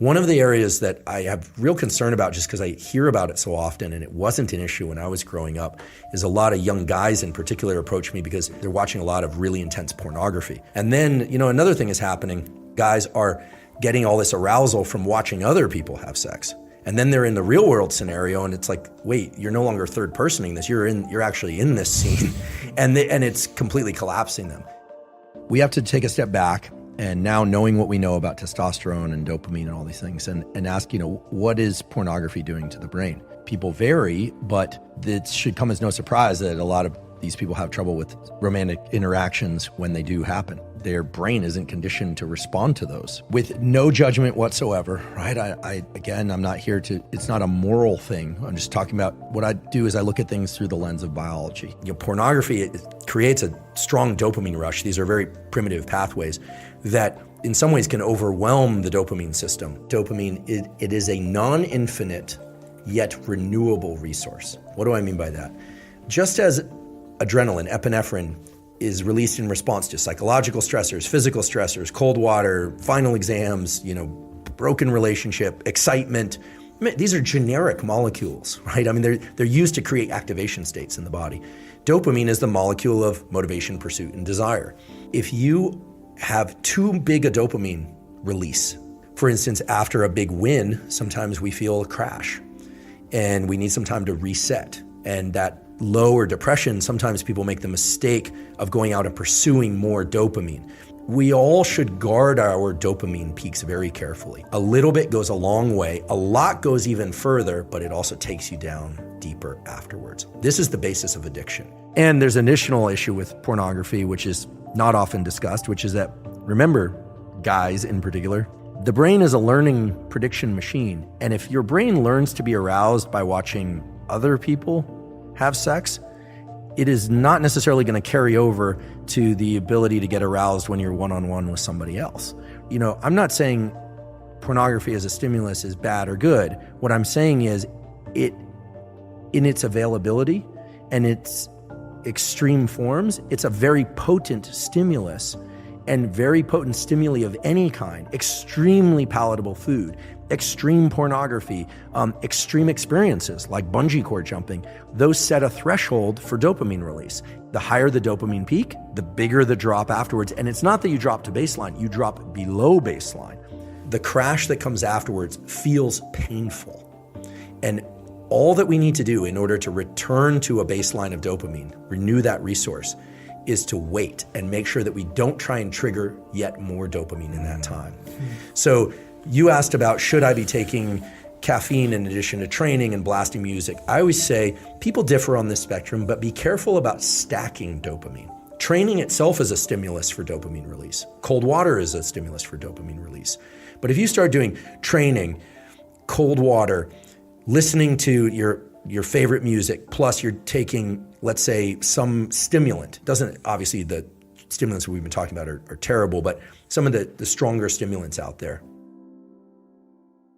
One of the areas that I have real concern about, just because I hear about it so often, and it wasn't an issue when I was growing up, is a lot of young guys in particular approach me because they're watching a lot of really intense pornography. And then, another thing is happening. Guys are getting all this arousal from watching other people have sex. And then they're in the real world scenario, and it's like, wait, you're no longer third personing this. You're actually in this scene, and it's completely collapsing them. We have to take a step back, and now knowing what we know about testosterone and dopamine and all these things, and ask, what is pornography doing to the brain? People vary, but it should come as no surprise that a lot of these people have trouble with romantic interactions when they do happen. Their brain isn't conditioned to respond to those with no judgment whatsoever, right? I'm not here to, it's not a moral thing. I'm just talking about what I do is I look at things through the lens of biology. Pornography, it creates a strong dopamine rush. These are very primitive pathways that in some ways can overwhelm the dopamine system. Dopamine, it is a non-infinite yet renewable resource. What do I mean by that? Just as adrenaline, epinephrine, is released in response to psychological stressors, physical stressors, cold water, final exams, broken relationship, excitement. These are generic molecules, right? They're used to create activation states in the body. Dopamine is the molecule of motivation, pursuit, and desire. If you have too big a dopamine release, for instance, after a big win, sometimes we feel a crash and we need some time to reset. And that low or depression, sometimes people make the mistake of going out and pursuing more dopamine. We all should guard our dopamine peaks very carefully. A little bit goes a long way, a lot goes even further, but it also takes you down deeper afterwards. This is the basis of addiction. And there's an additional issue with pornography, which is not often discussed, which is that, remember, guys in particular, the brain is a learning prediction machine. And if your brain learns to be aroused by watching other people have sex, it is not necessarily going to carry over to the ability to get aroused when you're one-on-one with somebody else. I'm not saying pornography as a stimulus is bad or good. What I'm saying is it, in its availability and its extreme forms, it's a very potent stimulus, and very potent stimuli of any kind, extremely palatable food, extreme pornography, extreme experiences like bungee cord jumping, those set a threshold for dopamine release. The higher the dopamine peak, the bigger the drop afterwards. And it's not that you drop to baseline, you drop below baseline. The crash that comes afterwards feels painful. And all that we need to do in order to return to a baseline of dopamine, renew that resource, is to wait and make sure that we don't try and trigger yet more dopamine in that time. So you asked about, should I be taking caffeine in addition to training and blasting music? I always say people differ on this spectrum, but be careful about stacking dopamine. Training itself is a stimulus for dopamine release. Cold water is a stimulus for dopamine release. But if you start doing training, cold water, listening to your favorite music, plus you're taking, let's say, some stimulant. Obviously the stimulants we've been talking about are terrible, but some of the stronger stimulants out there,